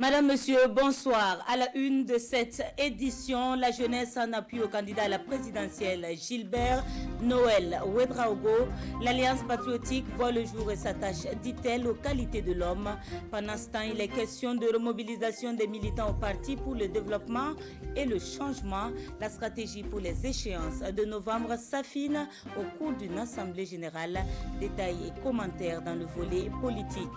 Madame, Monsieur, bonsoir. À la une de cette édition, la jeunesse en appui au candidat à la présidentielle Gilbert Noël Ouedraogo. L'Alliance patriotique voit le jour et s'attache, dit-elle, aux qualités de l'homme. Pendant ce temps, il est question de remobilisation des militants au parti pour le développement et le changement. La stratégie pour les échéances de novembre s'affine au cours d'une assemblée générale. Détails et commentaires dans le volet politique.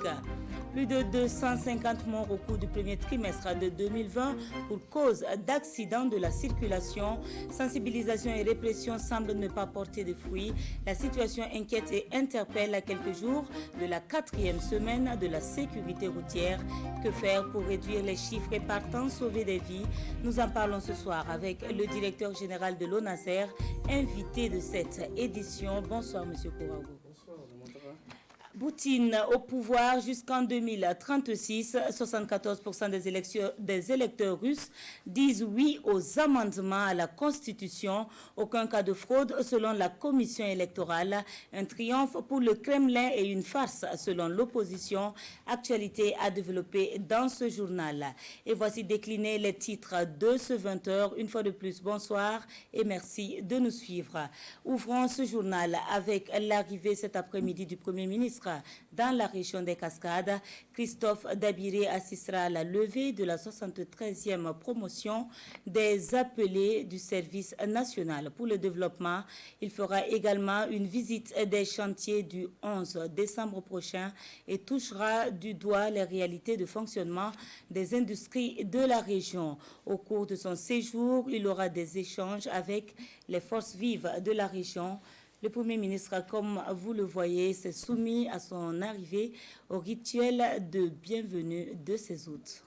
Plus de 250 morts au cours du premier trimestre de 2020 pour cause d'accidents de la circulation. Sensibilisation et répression semblent ne pas porter de fruits. La situation inquiète et interpelle à quelques jours de la 4e semaine de la sécurité routière. Que faire pour réduire les chiffres et partant sauver des vies? Nous en parlons ce soir avec le directeur général de l'ONASER, invité de cette édition. Bonsoir, Monsieur Kourago. Bonsoir, Poutine au pouvoir jusqu'en 2036, 74% des électeurs russes disent oui aux amendements à la Constitution. Aucun cas de fraude selon la Commission électorale. Un triomphe pour le Kremlin et une farce selon l'opposition. Actualité à développer dans ce journal. Et voici décliner les titres de ce 20h. Une fois de plus, bonsoir et merci de nous suivre. Ouvrons ce journal avec l'arrivée cet après-midi du Premier ministre dans la région des Cascades. Christophe Dabiré assistera à la levée de la 73e promotion des appelés du service national pour le développement. Il fera également une visite des chantiers du 11 décembre prochain et touchera du doigt les réalités de fonctionnement des industries de la région. Au cours de son séjour, il aura des échanges avec les forces vives de la région. Le Premier ministre, comme vous le voyez, s'est soumis à son arrivée au rituel de bienvenue de ses hôtes.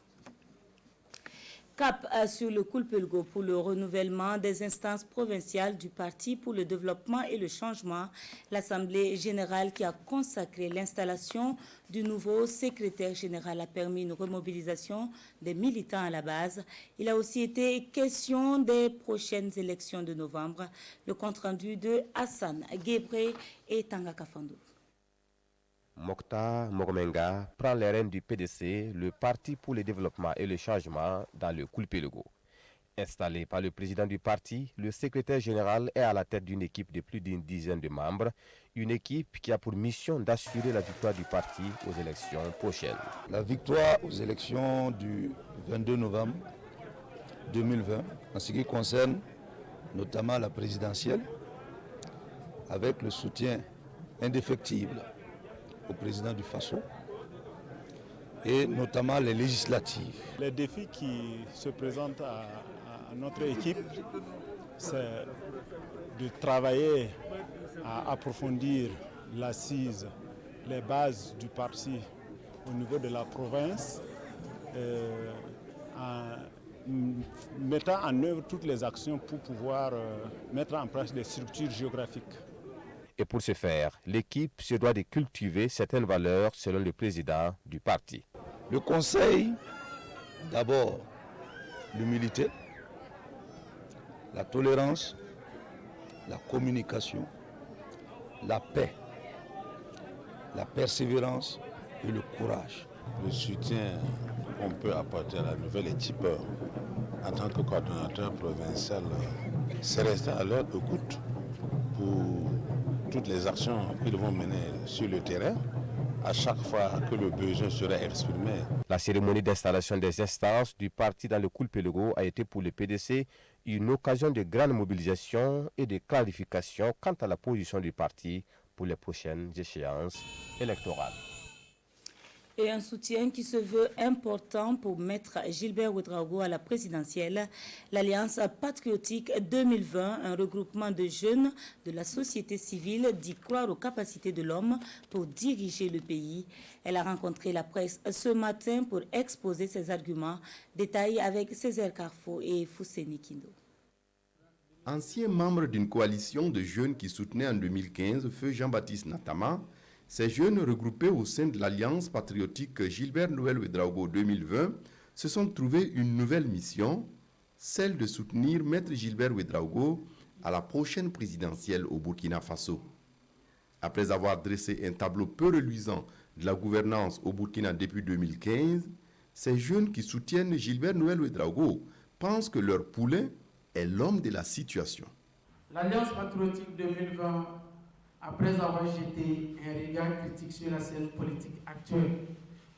Cap sur le Koulpelgo pour le renouvellement des instances provinciales du Parti pour le développement et le changement. L'Assemblée générale qui a consacré l'installation du nouveau secrétaire général a permis une remobilisation des militants à la base. Il a aussi été question des prochaines élections de novembre. Le compte-rendu de Hassan Guébré et Tanga Kafando. Mokhtar Mogomenga prend les rênes du PDC, le Parti pour le développement et le changement, dans le Koulpelgo. Installé par le président du parti, le secrétaire général est à la tête d'une équipe de plus d'une dizaine de membres, une équipe qui a pour mission d'assurer la victoire du parti aux élections prochaines. La victoire aux élections du 22 novembre 2020, en ce qui concerne notamment la présidentielle, avec le soutien indéfectible au président du Faso et notamment les législatives. Les défis qui se présentent à notre équipe, c'est de travailler à approfondir l'assise, les bases du parti au niveau de la province, en mettant en œuvre toutes les actions pour pouvoir mettre en place des structures géographiques. Et pour ce faire, l'équipe se doit de cultiver certaines valeurs selon le président du parti. Le conseil, d'abord l'humilité, la tolérance, la communication, la paix, la persévérance et le courage. Le soutien qu'on peut apporter à la nouvelle équipe en tant que coordonnateur provincial, c'est rester à leur écoute pour toutes les actions qu'ils vont mener sur le terrain, à chaque fois que le besoin sera exprimé. La cérémonie d'installation des instances du parti dans le Koulpelgo a été pour le PDC une occasion de grande mobilisation et de clarification quant à la position du parti pour les prochaines échéances électorales. Et un soutien qui se veut important pour mettre Gilbert Ouedraogo à la présidentielle. L'Alliance patriotique 2020, un regroupement de jeunes de la société civile, dit croire aux capacités de l'homme pour diriger le pays. Elle a rencontré la presse ce matin pour exposer ses arguments. Détails avec Césaire Carfo et Fousseni Kindo. Ancien membre d'une coalition de jeunes qui soutenait en 2015 feu Jean-Baptiste Natama, ces jeunes regroupés au sein de l'Alliance patriotique Gilbert Noël Ouedraogo 2020 se sont trouvés une nouvelle mission, celle de soutenir Maître Gilbert Ouedraogo à la prochaine présidentielle au Burkina Faso. Après avoir dressé un tableau peu reluisant de la gouvernance au Burkina depuis 2015, Ces jeunes qui soutiennent Gilbert Noël Ouédraogo pensent que leur poulain est l'homme de la situation. L'Alliance patriotique 2020, après avoir jeté un regard critique sur la scène politique actuelle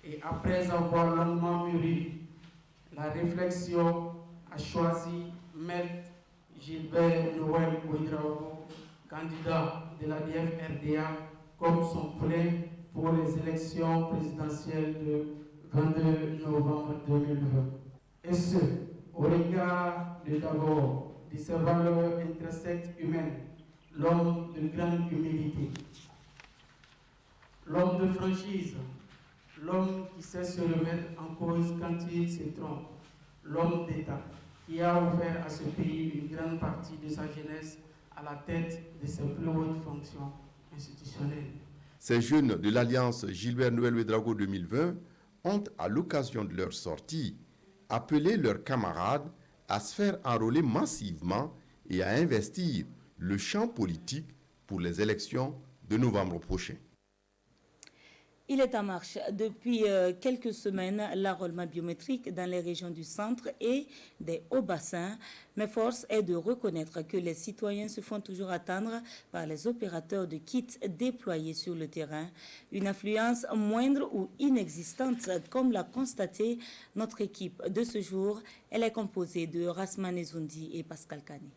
et après avoir longuement mûri la réflexion, a choisi Maître Gilbert Noël Ouédraogo, candidat de la DF-RDA, comme son poulain pour les élections présidentielles de 22 novembre 2020. Et ce, au regard de d'abord de ses valeurs intrinsèques humaines, l'homme de grande humilité, l'homme de franchise, l'homme qui sait se remettre en cause quand il se trompe, l'homme d'État qui a offert à ce pays une grande partie de sa jeunesse à la tête de ses plus hautes fonctions institutionnelles. Ces jeunes de l'Alliance Gilbert Noël Ouédraogo 2020 ont, à l'occasion de leur sortie, appelé leurs camarades à se faire enrôler massivement et à investir le champ politique pour les élections de novembre prochain. Il est en marche depuis quelques semaines l'enrôlement biométrique dans les régions du centre et des hauts-bassins, mais force est de reconnaître que les citoyens se font toujours attendre par les opérateurs de kits déployés sur le terrain. Une influence moindre ou inexistante, comme l'a constaté notre équipe de ce jour. Elle est composée de Rasman Ezoundi et Pascal Kane.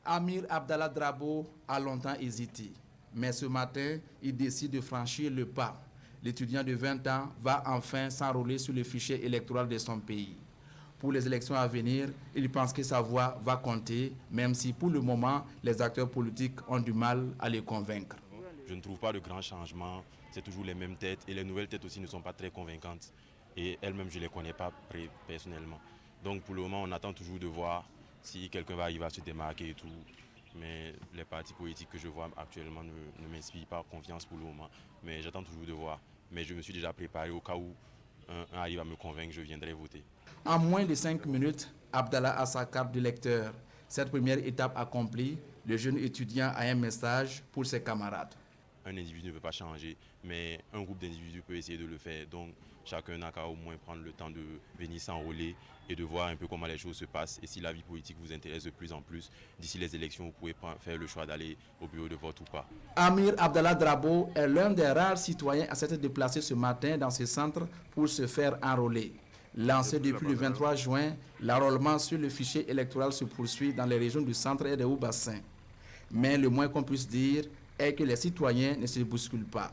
Amir Abdallah Drabo a longtemps hésité. Mais ce matin, il décide de franchir le pas. L'étudiant de 20 ans va enfin s'enrôler sur le fichier électoral de son pays. Pour les élections à venir, il pense que sa voix va compter, même si pour le moment, les acteurs politiques ont du mal à les convaincre. Je ne trouve pas de grands changements, c'est toujours les mêmes têtes et les nouvelles têtes aussi ne sont pas très convaincantes. Et elles-mêmes, je ne les connais pas personnellement. Donc pour le moment, on attend toujours de voir si quelqu'un va arriver à se démarquer et tout. Mais les partis politiques que je vois actuellement ne m'inspirent pas confiance pour le moment. Mais j'attends toujours de voir. Mais je me suis déjà préparé au cas où un arrive à me convaincre, je viendrai voter. En moins de 5 minutes, Abdallah a sa carte d'électeur. Cette première étape accomplie, le jeune étudiant a un message pour ses camarades. Un individu ne peut pas changer, mais un groupe d'individus peut essayer de le faire. Donc chacun n'a qu'à au moins prendre le temps de venir s'enrôler et de voir un peu comment les choses se passent. Et si la vie politique vous intéresse de plus en plus, d'ici les élections, vous pouvez faire le choix d'aller au bureau de vote ou pas. Amir Abdallah Drabo est l'un des rares citoyens à s'être déplacé ce matin dans ce centre pour se faire enrôler. Lancé depuis le 23 juin, l'enrôlement sur le fichier électoral se poursuit dans les régions du centre et des hauts-bassins. Mais le moins qu'on puisse dire est que les citoyens ne se bousculent pas.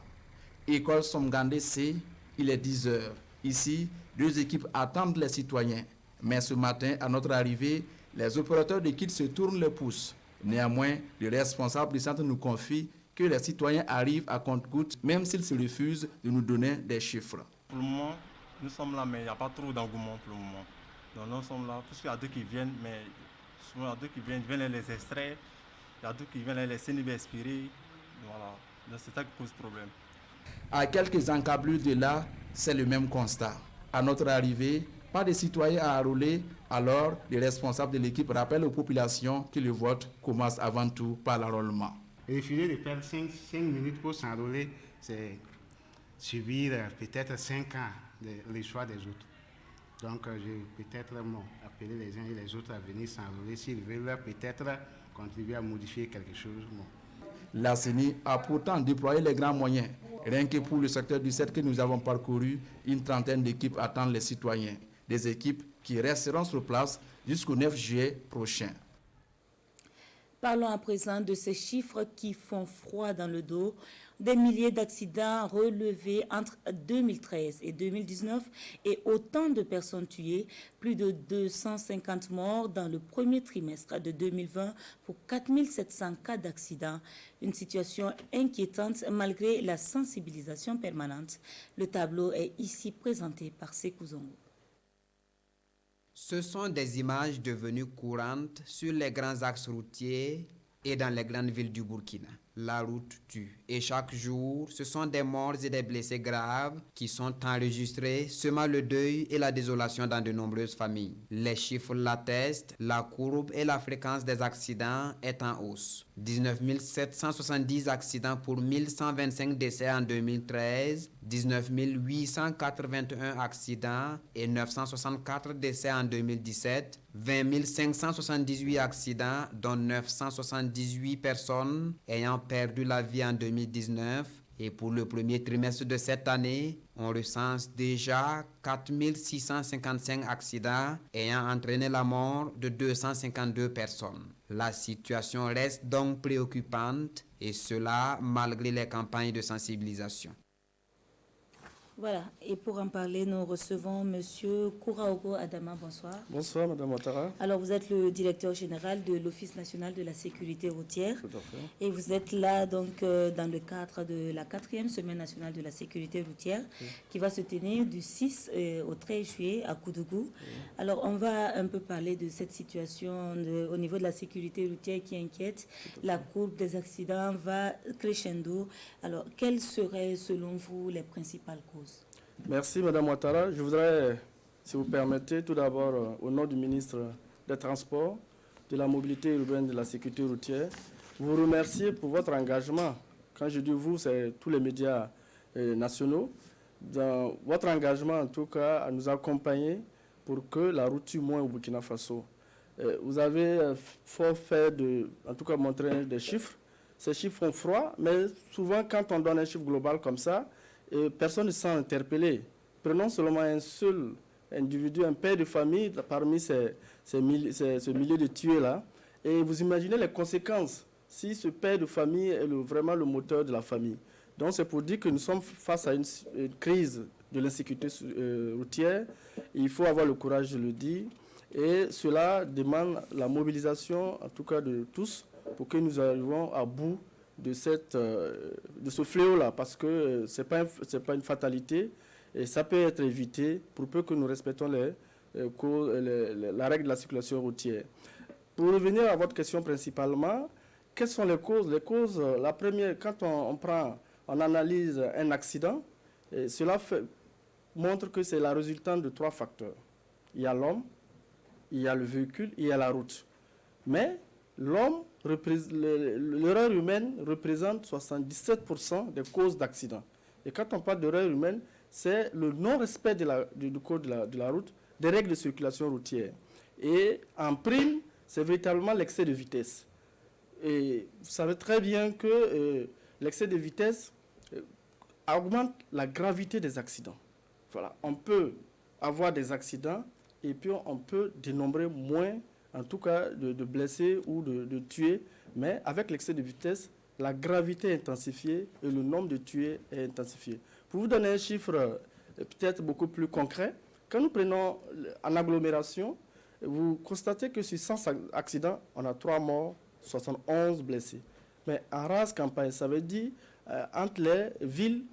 École Somgandé C, il est 10 heures. Ici, 2 équipes attendent les citoyens. Mais ce matin, à notre arrivée, les opérateurs de kits se tournent le pouce. Néanmoins, le responsable du centre nous confie que les citoyens arrivent à compte-gouttes, même s'ils se refusent de nous donner des chiffres. Pour le moment, nous sommes là, mais il n'y a pas trop d'engouement pour le moment. Donc nous sommes là, parce qu'il y a 2 qui viennent, mais souvent il y a 2 qui viennent les extraits, il y a 2 qui viennent les CNB expirer. Voilà, donc c'est ça qui pose problème. À quelques encablures de là, c'est le même constat. À notre arrivée, pas de citoyens à enrôler, alors les responsables de l'équipe rappellent aux populations que le vote commence avant tout par l'enrôlement. Refuser de perdre 5 minutes pour s'enrôler, c'est subir peut-être 5 ans le choix des autres. Donc je vais peut-être appeler les uns et les autres à venir s'enrôler s'ils veulent peut-être contribuer à modifier quelque chose. La CENI a pourtant déployé les grands moyens. Rien que pour le secteur du 7 que nous avons parcouru, une trentaine d'équipes attendent les citoyens. Des équipes qui resteront sur place jusqu'au 9 juillet prochain. Parlons à présent de ces chiffres qui font froid dans le dos. Des milliers d'accidents relevés entre 2013 et 2019 et autant de personnes tuées, plus de 250 morts dans le premier trimestre de 2020 pour 4700 cas d'accidents. Une situation inquiétante malgré la sensibilisation permanente. Le tableau est ici présenté par Sékou Zongo. Ce sont des images devenues courantes sur les grands axes routiers et dans les grandes villes du Burkina. La route tue. Et chaque jour, ce sont des morts et des blessés graves qui sont enregistrés, semant le deuil et la désolation dans de nombreuses familles. Les chiffres l'attestent, la courbe et la fréquence des accidents est en hausse. 19 770 accidents pour 1125 décès en 2013, 19 881 accidents et 964 décès en 2017, 20 578 accidents dont 978 personnes ayant perdu la vie en 2019. Et pour le premier trimestre de cette année, on recense déjà 4 655 accidents ayant entraîné la mort de 252 personnes. La situation reste donc préoccupante et cela malgré les campagnes de sensibilisation. Voilà, et pour en parler, nous recevons M. Kouraogo Adama. Bonsoir. Bonsoir, Mme Ouattara. Alors, vous êtes le directeur général de l'Office national de la sécurité routière. Tout à fait. Et vous êtes là, donc, dans le cadre de la 4e Semaine nationale de la sécurité routière, qui va se tenir du 6 au 13 juillet à Koudougou. Alors, on va un peu parler de cette situation au niveau de la sécurité routière qui inquiète. La courbe des accidents va crescendo. Alors, quelles seraient, selon vous, les principales causes? Merci, Mme Ouattara. Je voudrais, si vous permettez, tout d'abord, au nom du ministre des Transports, de la Mobilité urbaine et de la sécurité routière, vous remercier pour votre engagement. Quand je dis vous, c'est tous les médias nationaux. Dans votre engagement, en tout cas, à nous accompagner pour que la route tue moins au Burkina Faso. Vous avez fort fait en tout cas, montrer des chiffres. Ces chiffres font froid, mais souvent, quand on donne un chiffre global comme ça, personne ne se sent interpellé. Prenons seulement un seul individu, un père de famille, parmi ce millier de tués-là, et vous imaginez les conséquences si ce père de famille est vraiment le moteur de la famille. Donc c'est pour dire que nous sommes face à une crise de l'insécurité routière. Il faut avoir le courage de le dire, et cela demande la mobilisation, en tout cas de tous, pour que nous arrivions à bout de ce fléau-là, parce que ce n'est pas une fatalité et ça peut être évité pour peu que nous respectons la règle de la circulation routière. Pour revenir à votre question principalement, quelles sont les causes? Les causes, la première, quand on analyse un accident, cela montre que c'est la résultante de 3 facteurs. Il y a l'homme, il y a le véhicule, il y a la route. Mais l'erreur humaine représente 77% des causes d'accidents. Et quand on parle d'erreur humaine, c'est le non-respect du code de la route, des règles de circulation routière. Et en prime, c'est véritablement l'excès de vitesse. Et vous savez très bien que l'excès de vitesse augmente la gravité des accidents. Voilà. On peut avoir des accidents et puis on peut dénombrer moins, en tout cas, de blessés ou de tués, mais avec l'excès de vitesse, la gravité est intensifiée et le nombre de tués est intensifié. Pour vous donner un chiffre peut-être beaucoup plus concret, quand nous prenons en agglomération, vous constatez que sur 100 accidents, on a 3 morts, 71 blessés. Mais en race campagne, ça veut dire, entre les villes,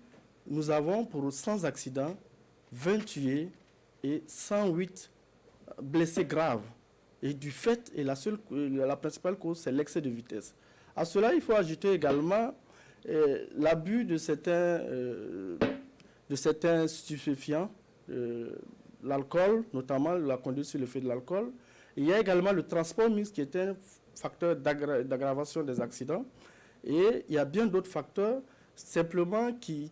nous avons pour 100 accidents, 20 tués et 108 blessés graves. Et du fait, et la principale cause, c'est l'excès de vitesse. À cela, il faut ajouter également l'abus de certains stupéfiants, l'alcool, notamment la conduite sur l'effet de l'alcool. Il y a également le transport mixte qui est un facteur d'aggravation des accidents. Et il y a bien d'autres facteurs, simplement, qui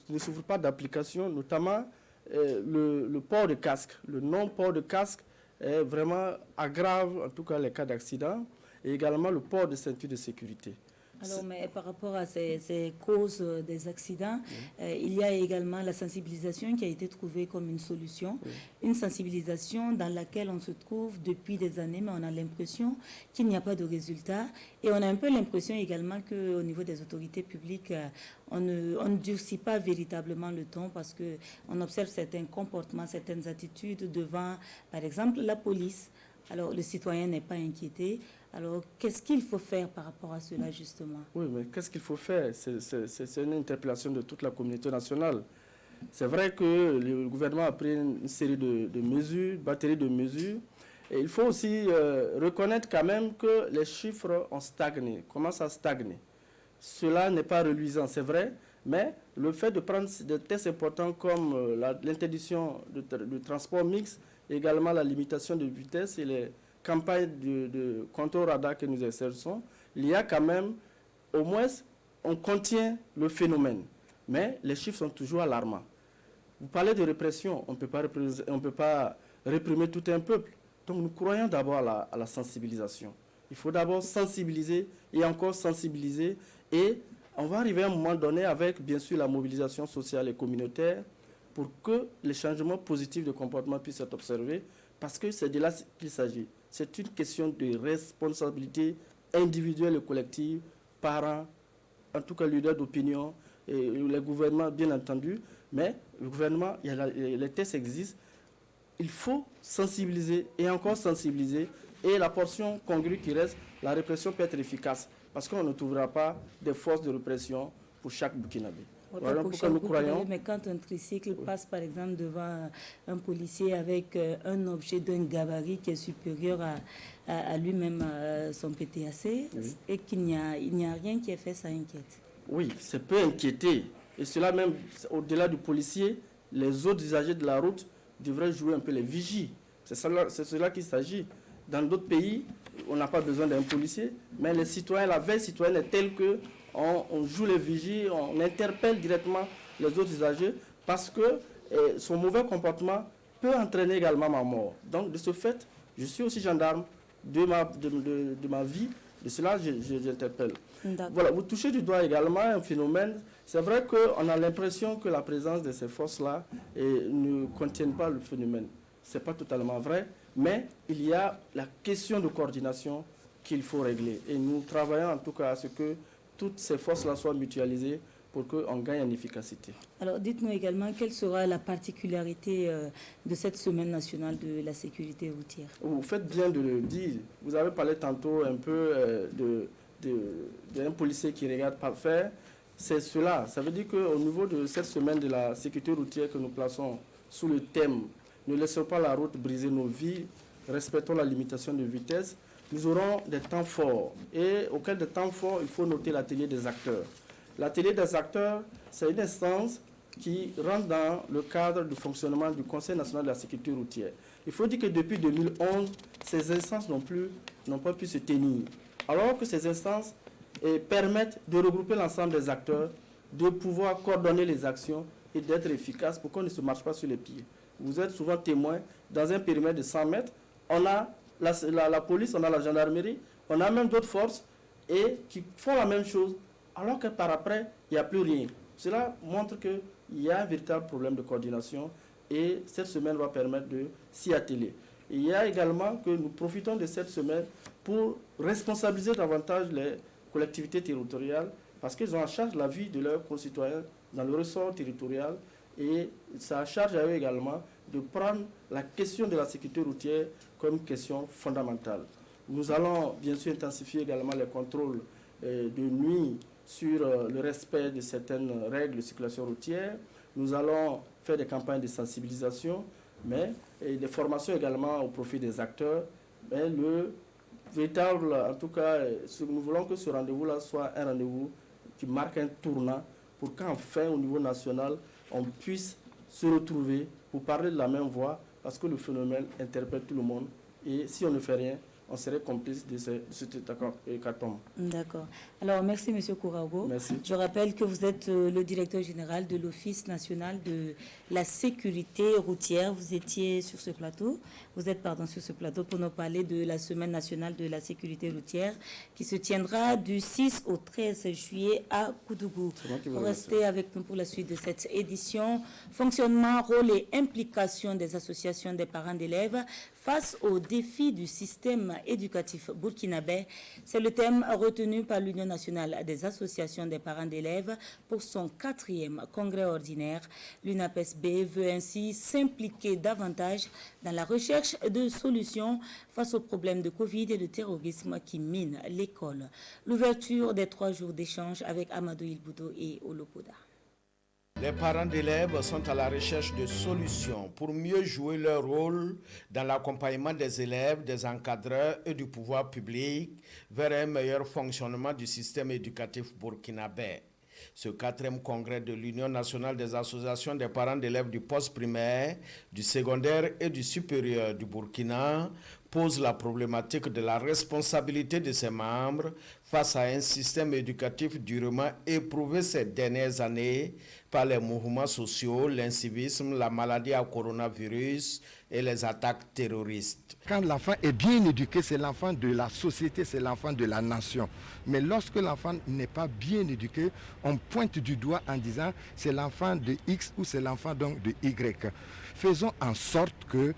ne souffrent pas d'application, notamment le port de casque. Le non-port de casque vraiment aggrave en tout cas les cas d'accident, et également le port de ceinture de sécurité. Alors, mais par rapport à ces causes des accidents, il y a également la sensibilisation qui a été trouvée comme une solution. Une sensibilisation dans laquelle on se trouve depuis des années, mais on a l'impression qu'il n'y a pas de résultat. Et on a un peu l'impression également qu'au niveau des autorités publiques, on ne durcit pas véritablement le ton, parce qu'on observe certains comportements, certaines attitudes devant, par exemple, la police. Alors, le citoyen n'est pas inquiété. Alors, qu'est-ce qu'il faut faire par rapport à cela, justement? Oui, mais qu'est-ce qu'il faut faire? C'est une interpellation de toute la communauté nationale. C'est vrai que le gouvernement a pris une série de mesures, une batterie de mesures. Et il faut aussi reconnaître quand même que les chiffres ont stagné, commencent à stagner. cela n'est pas reluisant, c'est vrai, mais le fait de prendre des tests importants comme l'interdiction de transport mixte, également la limitation de vitesse et les campagnes de contrôle radar que nous exerçons, il y a quand même, au moins, on contient le phénomène. Mais les chiffres sont toujours alarmants. Vous parlez de répression, on ne peut pas réprimer tout un peuple. Donc nous croyons d'abord à la sensibilisation. Il faut d'abord sensibiliser et encore sensibiliser. Et on va arriver à un moment donné avec, bien sûr, la mobilisation sociale et communautaire pour que les changements positifs de comportement puissent être observés, parce que c'est de là qu'il s'agit. C'est une question de responsabilité individuelle et collective, parents, en tout cas leaders d'opinion, et les gouvernements, bien entendu. Mais le gouvernement, les tests existent. Il faut sensibiliser et encore sensibiliser. Et la portion congrue qui reste, la répression peut être efficace. Parce qu'on ne trouvera pas des forces de répression pour chaque Burkinabé. Voilà pourquoi nous croyons. Mais quand un tricycle passe par exemple devant un policier avec un objet d'un gabarit qui est supérieur à lui-même, son PTAC, et qu'il n'y a rien qui est fait, ça inquiète. Oui, ça peut inquiéter. Et cela même, au-delà du policier, les autres usagers de la route devraient jouer un peu les vigies. C'est cela qu'il s'agit. Dans d'autres pays, on n'a pas besoin d'un policier, mais les citoyens, la veille citoyenne est telle qu'on joue les vigies, on interpelle directement les autres usagers parce que son mauvais comportement peut entraîner également ma mort. Donc, de ce fait, je suis aussi gendarme de ma vie. De cela, j'interpelle. Voilà, vous touchez du doigt également un phénomène. C'est vrai qu'on a l'impression que la présence de ces forces-là ne contiennent pas le phénomène. Ce n'est pas totalement vrai, mais il y a la question de coordination qu'il faut régler. Et nous travaillons en tout cas à ce que toutes ces forces-là soient mutualisées pour qu'on gagne en efficacité. Alors, dites-nous également quelle sera la particularité de cette semaine nationale de la sécurité routière. Vous faites bien de le dire. Vous avez parlé tantôt un peu d'un policier qui regarde pas faire. C'est cela. Ça veut dire qu'au niveau de cette semaine de la sécurité routière que nous plaçons sous le thème « Ne laissons pas la route briser nos vies, respectons la limitation de vitesse », nous aurons des temps forts. Et auquel des temps forts, il faut noter l'atelier des acteurs. L'atelier des acteurs, c'est une instance qui rentre dans le cadre du fonctionnement du Conseil national de la sécurité routière. Il faut dire que depuis 2011, ces instances n'ont pas pu se tenir. Alors que ces instances permettent de regrouper l'ensemble des acteurs, de pouvoir coordonner les actions et d'être efficaces pour qu'on ne se marche pas sur les pieds. Vous êtes souvent témoin, dans un périmètre de 100 mètres, on a la police, on a la gendarmerie, on a même d'autres forces qui font la même chose, alors que par après, il n'y a plus rien. Cela montre qu'il y a un véritable problème de coordination et cette semaine va permettre de s'y atteler. Et il y a également que nous profitons de cette semaine pour responsabiliser davantage les collectivités territoriales parce qu'ils ont en charge la vie de leurs concitoyens dans le ressort territorial et ça charge à eux également de prendre la question de la sécurité routière comme question fondamentale. Nous allons bien sûr intensifier également les contrôles de nuit sur le respect de certaines règles de circulation routière. Nous allons faire des campagnes de sensibilisation, mais des formations également au profit des acteurs. Mais le véritable, en tout cas, nous voulons que ce rendez-vous-là soit un rendez-vous qui marque un tournant pour qu'enfin, au niveau national, on puisse se retrouver pour parler de la même voix, parce que le phénomène interpelle tout le monde. Et si on ne fait rien, on serait complice de cet hécatombe. D'accord. Alors, merci, M. Kourago. Merci. Je rappelle que vous êtes le directeur général de l'Office national de la sécurité routière. Vous étiez sur ce plateau. Vous êtes, sur ce plateau pour nous parler de la Semaine nationale de la sécurité routière qui se tiendra du 6 au 13 juillet à Koudougou. Vous restez avec nous pour la suite de cette édition. Fonctionnement, rôle et implication des associations des parents d'élèves face aux défis du système éducatif burkinabé. C'est le thème retenu par l'Union nationale des associations des parents d'élèves pour son 4e congrès ordinaire. L'UNAPES-B veut ainsi s'impliquer davantage dans la recherche de solutions face aux problèmes de Covid et de terrorisme qui minent l'école. L'ouverture des 3 jours d'échange avec Amadou Ilboudo et Olopoda. Les parents d'élèves sont à la recherche de solutions pour mieux jouer leur rôle dans l'accompagnement des élèves, des encadreurs et du pouvoir public vers un meilleur fonctionnement du système éducatif burkinabé. Ce 4e congrès de l'Union nationale des associations des parents d'élèves du post-primaire, du secondaire et du supérieur du Burkina pose la problématique de la responsabilité de ses membres face à un système éducatif durement éprouvé ces dernières années par les mouvements sociaux, l'incivisme, la maladie à coronavirus et les attaques terroristes. Quand l'enfant est bien éduqué, c'est l'enfant de la société, c'est l'enfant de la nation. Mais lorsque l'enfant n'est pas bien éduqué, on pointe du doigt en disant c'est l'enfant de X ou c'est l'enfant donc de Y. Faisons en sorte que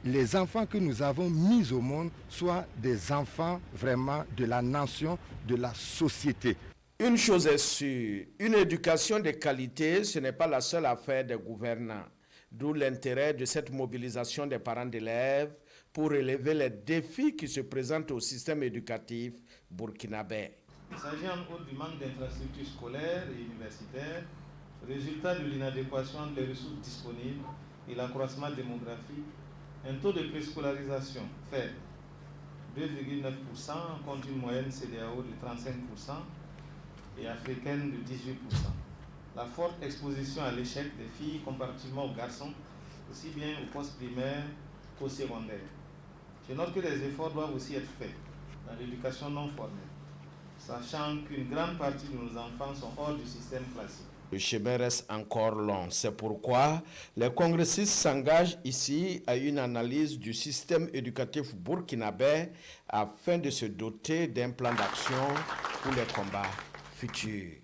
les enfants que nous avons mis au monde soient des enfants vraiment de la nation, de la société. Une chose est sûre, une éducation de qualité, ce n'est pas la seule affaire des gouvernants. D'où l'intérêt de cette mobilisation des parents d'élèves pour relever les défis qui se présentent au système éducatif burkinabé. Il s'agit en gros du manque d'infrastructures scolaires et universitaires, résultat de l'inadéquation des ressources disponibles et l'accroissement démographique, un taux de préscolarisation faible, 2,9% contre une moyenne CEDEAO de 35% et africaine de 18%. La forte exposition à l'échec des filles comparativement aux garçons, aussi bien au post-primaire qu'au secondaire. Je note que les efforts doivent aussi être faits dans l'éducation non formelle, sachant qu'une grande partie de nos enfants sont hors du système classique. Le chemin reste encore long. C'est pourquoi les congressistes s'engagent ici à une analyse du système éducatif burkinabé afin de se doter d'un plan d'action pour les combats futurs.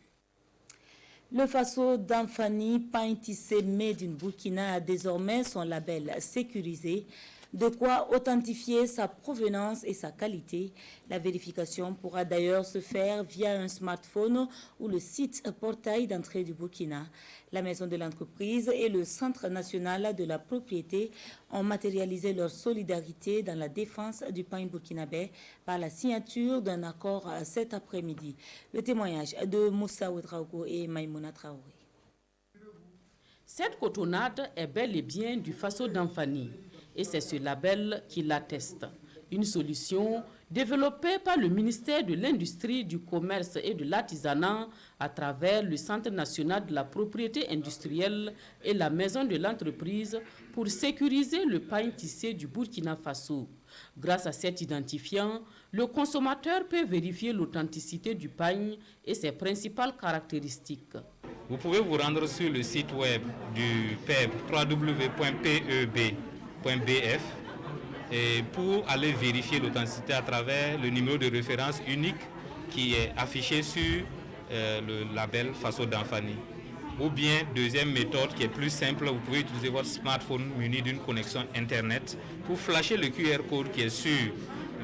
Le Faso d'Anfani Pain Tissé Made in Burkina a désormais son label sécurisé, de quoi authentifier sa provenance et sa qualité. La vérification pourra d'ailleurs se faire via un smartphone ou le site portail d'entrée du Burkina. La maison de l'entreprise et le Centre national de la propriété ont matérialisé leur solidarité dans la défense du pain burkinabé par la signature d'un accord cet après-midi. Le témoignage de Moussa Ouedraogo et Maïmouna Traoré. Cette cotonnade est bel et bien du Faso d'Anfani. Et c'est ce label qui l'atteste. Une solution développée par le ministère de l'Industrie, du Commerce et de l'Artisanat à travers le Centre national de la propriété industrielle et la maison de l'entreprise pour sécuriser le pain tissé du Burkina Faso. Grâce à cet identifiant, le consommateur peut vérifier l'authenticité du pain et ses principales caractéristiques. Vous pouvez vous rendre sur le site web du PEB, www.peb.bf, et pour aller vérifier l'authenticité à travers le numéro de référence unique qui est affiché sur le label Faso d'Anfani. Ou bien, deuxième méthode qui est plus simple, vous pouvez utiliser votre smartphone muni d'une connexion Internet pour flasher le QR code qui est sur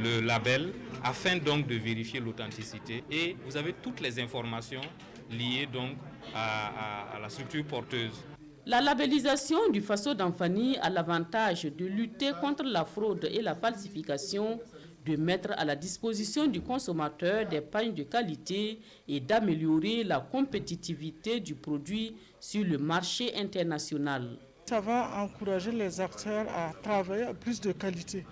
le label afin donc de vérifier l'authenticité. Et vous avez toutes les informations liées donc à la structure porteuse. La labellisation du Faso d'Anfani a l'avantage de lutter contre la fraude et la falsification, de mettre à la disposition du consommateur des pains de qualité et d'améliorer la compétitivité du produit sur le marché international. Ça va encourager les acteurs à travailler à plus de qualité.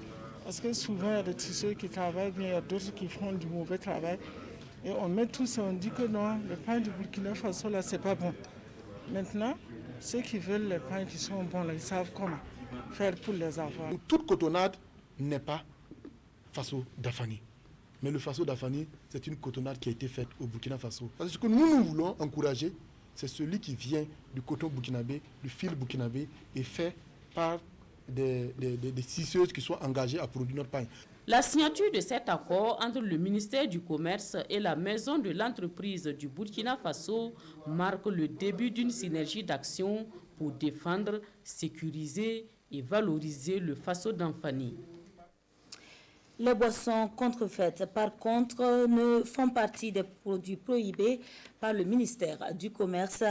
Parce que souvent, il y a des tisseurs qui travaillent bien, il y a d'autres qui font du mauvais travail. Et on met tout ça, on dit que non, le pain du Burkina Faso, là, c'est pas bon. Maintenant, ceux qui veulent les pains qui sont bons, là, ils savent comment faire pour les avoir. Toute cotonnade n'est pas Faso d'Anfani. Mais le Faso d'Anfani, c'est une cotonnade qui a été faite au Burkina Faso. Parce que ce que nous voulons encourager, c'est celui qui vient du coton burkinabé, du fil burkinabé, et fait par des tisseuses qui sont engagées à produire notre pain. La signature de cet accord entre le ministère du Commerce et la maison de l'entreprise du Burkina Faso marque le début d'une synergie d'action pour défendre, sécuriser et valoriser le Faso d'Anfani. Les boissons contrefaites, par contre, ne font partie des produits prohibés par le ministère du Commerce.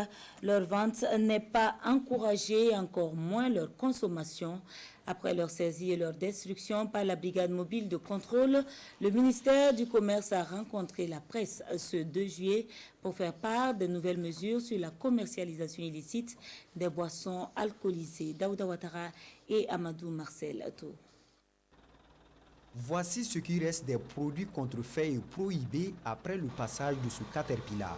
Leur vente n'est pas encouragée, encore moins leur consommation. Après leur saisie et leur destruction par la brigade mobile de contrôle, le ministère du Commerce a rencontré la presse ce 2 juillet pour faire part de nouvelles mesures sur la commercialisation illicite des boissons alcoolisées. Daouda Ouattara et Amadou Marcel Ato. Voici ce qui reste des produits contrefaits et prohibés après le passage de ce Caterpillar.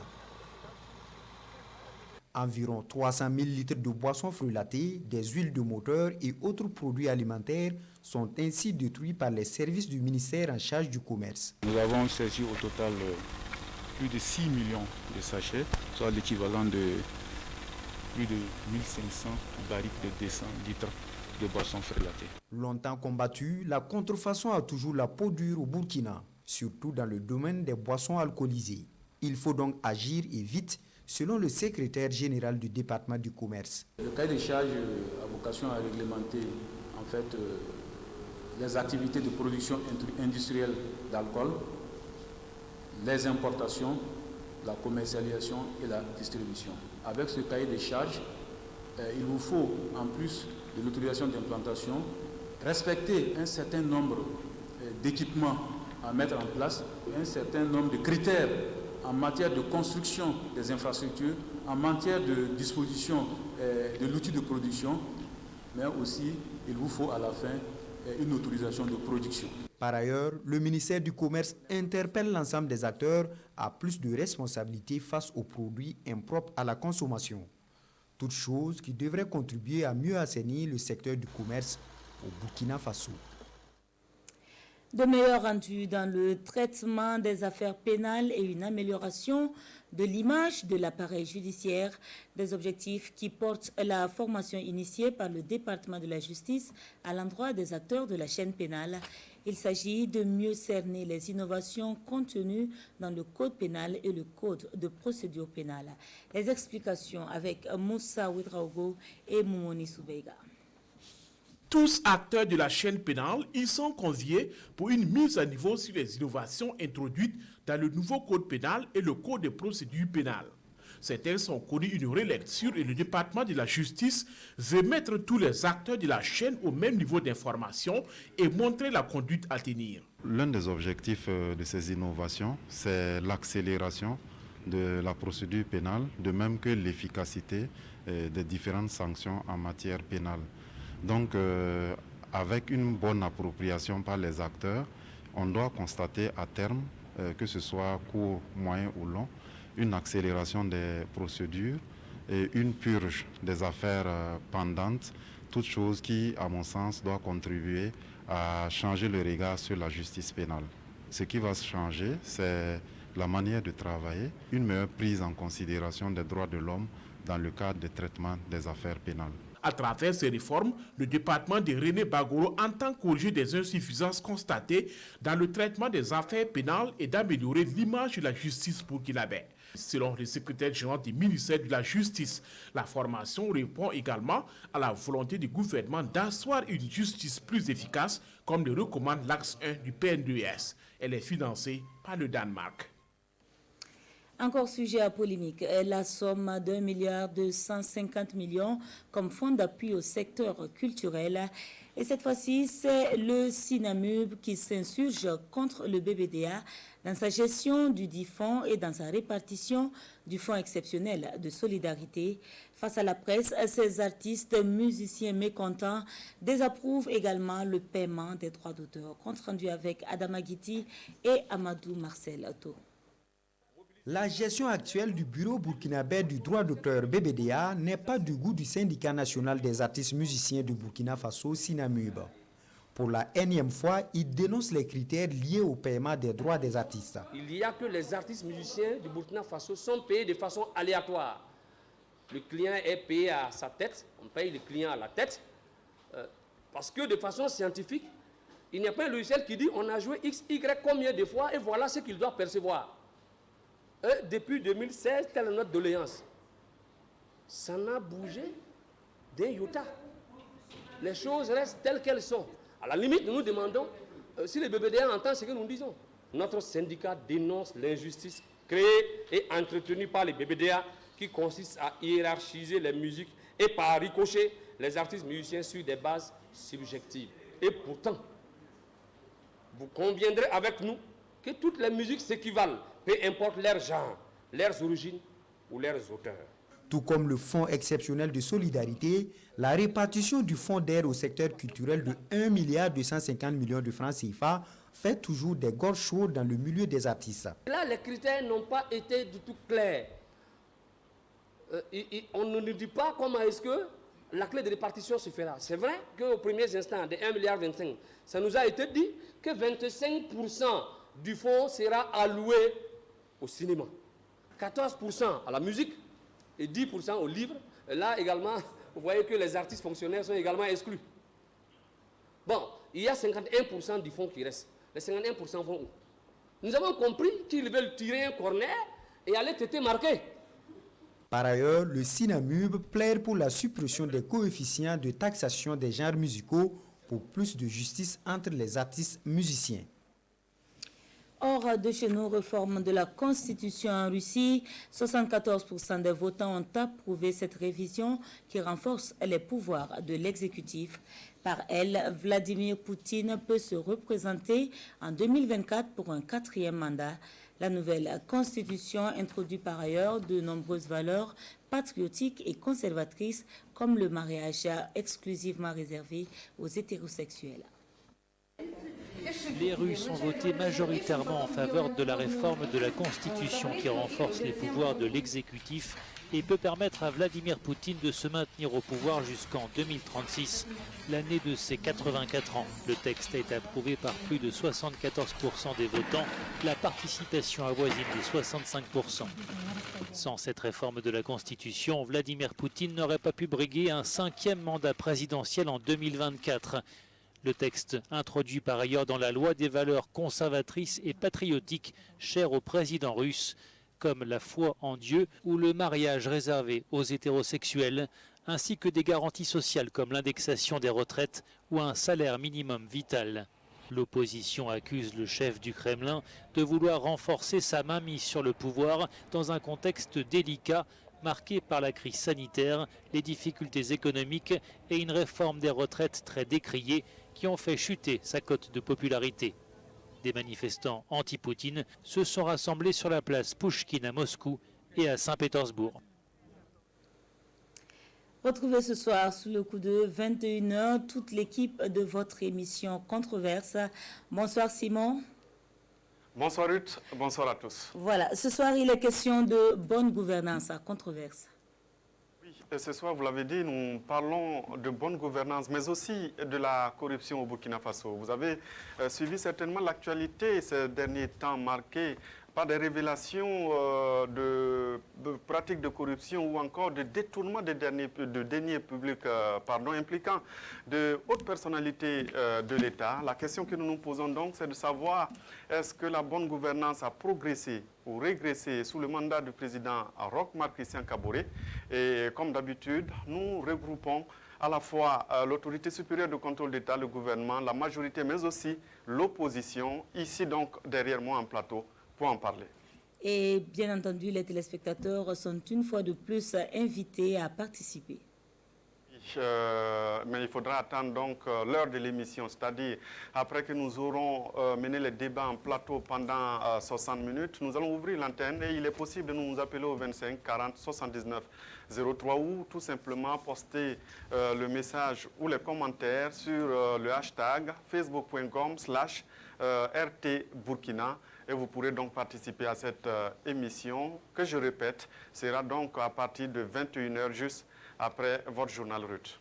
Environ 300 000 litres de boissons frelatées, des huiles de moteur et autres produits alimentaires sont ainsi détruits par les services du ministère en charge du commerce. Nous avons saisi au total plus de 6 millions de sachets, soit l'équivalent de plus de 1500 barriques de 200 litres de boissons frelatées. Longtemps combattue, la contrefaçon a toujours la peau dure au Burkina, surtout dans le domaine des boissons alcoolisées. Il faut donc agir et vite, selon le secrétaire général du département du commerce. Le cahier des charges a vocation à réglementer en fait les activités de production industrielle d'alcool, les importations, la commercialisation et la distribution. Avec ce cahier des charges, il vous faut, en plus de l'autorisation d'implantation, respecter un certain nombre d'équipements à mettre en place, un certain nombre de critères en matière de construction des infrastructures, en matière de disposition de l'outil de production, mais aussi il vous faut à la fin une autorisation de production. Par ailleurs, le ministère du Commerce interpelle l'ensemble des acteurs à plus de responsabilités face aux produits impropres à la consommation. Toute chose qui devrait contribuer à mieux assainir le secteur du commerce au Burkina Faso. De meilleurs rendus dans le traitement des affaires pénales et une amélioration de l'image de l'appareil judiciaire, des objectifs qui portent la formation initiée par le département de la justice à l'endroit des acteurs de la chaîne pénale. Il s'agit de mieux cerner les innovations contenues dans le code pénal et le code de procédure pénale. Les explications avec Moussa Ouedraogo et Moumouni Soubeiga. Tous acteurs de la chaîne pénale, ils sont conviés pour une mise à niveau sur les innovations introduites dans le nouveau code pénal et le code de procédure pénale. Certains ont connu une relecture et le département de la justice veut mettre tous les acteurs de la chaîne au même niveau d'information et montrer la conduite à tenir. L'un des objectifs de ces innovations, c'est l'accélération de la procédure pénale, de même que l'efficacité des différentes sanctions en matière pénale. Donc, avec une bonne appropriation par les acteurs, on doit constater à terme, que ce soit court, moyen ou long, une accélération des procédures et une purge des affaires pendantes, toute chose qui, à mon sens, doit contribuer à changer le regard sur la justice pénale. Ce qui va se changer, c'est la manière de travailler, une meilleure prise en considération des droits de l'homme dans le cadre du traitement des affaires pénales. À travers ces réformes, le département de René Bagoro entend corriger des insuffisances constatées dans le traitement des affaires pénales et d'améliorer l'image de la justice burkinabé. Selon le secrétaire général du ministère de la Justice, la formation répond également à la volonté du gouvernement d'asseoir une justice plus efficace, comme le recommande l'axe 1 du PNDES. Elle est financée par le Danemark. Encore sujet à polémique, la somme d'1,250 milliard comme fonds d'appui au secteur culturel. Et cette fois-ci, c'est le Sinamub qui s'insurge contre le BBDA dans sa gestion du dit fonds et dans sa répartition du fonds exceptionnel de solidarité. Face à la presse, ces artistes, musiciens mécontents désapprouvent également le paiement des droits d'auteur. Compte rendu avec Adama Guiti et Amadou Marcel Ato. La gestion actuelle du bureau burkinabé du droit d'auteur BBDA n'est pas du goût du syndicat national des artistes musiciens du Burkina Faso, Sinamub. Pour la énième fois, il dénonce les critères liés au paiement des droits des artistes. Il y a que les artistes musiciens du Burkina Faso sont payés de façon aléatoire. Le client est payé à sa tête, on paye le client à la tête, parce que de façon scientifique, il n'y a pas un logiciel qui dit on a joué X, Y combien de fois et voilà ce qu'il doit percevoir. Depuis 2016, telle est notre doléance. Ça n'a bougé d'un iota. Les choses restent telles qu'elles sont. À la limite, nous demandons si les BBDA entendent ce que nous disons. Notre syndicat dénonce l'injustice créée et entretenue par les BBDA qui consiste à hiérarchiser les musiques et par ricochet les artistes musiciens sur des bases subjectives. Et pourtant, vous conviendrez avec nous que toutes les musiques s'équivalent, peu importe leur genre, leurs origines ou leurs auteurs. Tout comme le Fonds exceptionnel de solidarité, la répartition du fonds d'aide au secteur culturel de 1,250 milliard de francs CFA fait toujours des gorges chaudes dans le milieu des artistes. Là, les critères n'ont pas été du tout clairs. On ne nous dit pas comment est-ce que la clé de répartition se fera. C'est vrai qu'aux premiers instants, de 1,25 milliard, ça nous a été dit que 25% du fonds sera alloué au cinéma, 14% à la musique et 10% aux livres. Et là également, vous voyez que les artistes fonctionnaires sont également exclus. Bon, il y a 51% du fonds qui reste. Les 51% vont où? Nous avons compris qu'ils veulent tirer un corner et aller têter marqué. Par ailleurs, le SINAMUB plaide pour la suppression des coefficients de taxation des genres musicaux pour plus de justice entre les artistes musiciens. Hors de chez nous, réforme de la Constitution en Russie, 74% des votants ont approuvé cette révision qui renforce les pouvoirs de l'exécutif. Par elle, Vladimir Poutine peut se représenter en 2024 pour un 4e mandat. La nouvelle Constitution introduit par ailleurs de nombreuses valeurs patriotiques et conservatrices comme le mariage exclusivement réservé aux hétérosexuels. Les Russes ont voté majoritairement en faveur de la réforme de la Constitution qui renforce les pouvoirs de l'exécutif et peut permettre à Vladimir Poutine de se maintenir au pouvoir jusqu'en 2036, l'année de ses 84 ans. Le texte a été approuvé par plus de 74% des votants, la participation avoisine les 65%. Sans cette réforme de la Constitution, Vladimir Poutine n'aurait pas pu briguer un 5e mandat présidentiel en 2024. Le texte introduit par ailleurs dans la loi des valeurs conservatrices et patriotiques chères au président russe, comme la foi en Dieu ou le mariage réservé aux hétérosexuels, ainsi que des garanties sociales comme l'indexation des retraites ou un salaire minimum vital. L'opposition accuse le chef du Kremlin de vouloir renforcer sa mainmise sur le pouvoir dans un contexte délicat marqué par la crise sanitaire, les difficultés économiques et une réforme des retraites très décriée qui ont fait chuter sa cote de popularité. Des manifestants anti-Poutine se sont rassemblés sur la place Pouchkine à Moscou et à Saint-Pétersbourg. Retrouvez ce soir sous le coup de 21h toute l'équipe de votre émission Controverse. Bonsoir Simon. Bonsoir Ruth, bonsoir à tous. Voilà, ce soir il est question de bonne gouvernance à Controverse. Et ce soir, vous l'avez dit, nous parlons de bonne gouvernance, mais aussi de la corruption au Burkina Faso. Vous avez suivi certainement l'actualité ces derniers temps marquée par des révélations de pratiques de corruption ou encore de détournement de deniers publics impliquant de hautes personnalités de l'État. La question que nous nous posons donc, c'est de savoir est-ce que la bonne gouvernance a progressé ou régressé sous le mandat du président Roch Marc Christian Kaboré. Et comme d'habitude, nous regroupons à la fois l'autorité supérieure de contrôle d'État, le gouvernement, la majorité, mais aussi l'opposition, ici donc derrière moi en plateau, pour en parler. Et bien entendu, les téléspectateurs sont une fois de plus invités à participer. Mais il faudra attendre donc l'heure de l'émission, c'est-à-dire après que nous aurons mené les débats en plateau pendant 60 minutes, nous allons ouvrir l'antenne et il est possible de nous appeler au 25 40 79 03 ou tout simplement poster le message ou les commentaires sur le hashtag facebook.com/RT Burkina. Et vous pourrez donc participer à cette émission que, je répète, sera donc à partir de 21h juste après votre journal Ruth.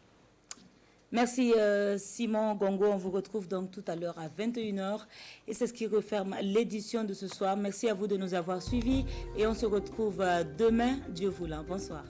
Merci Simon Gongo. On vous retrouve donc tout à l'heure à 21h. Et c'est ce qui referme l'édition de ce soir. Merci à vous de nous avoir suivis. Et on se retrouve demain, Dieu voulant. Bonsoir.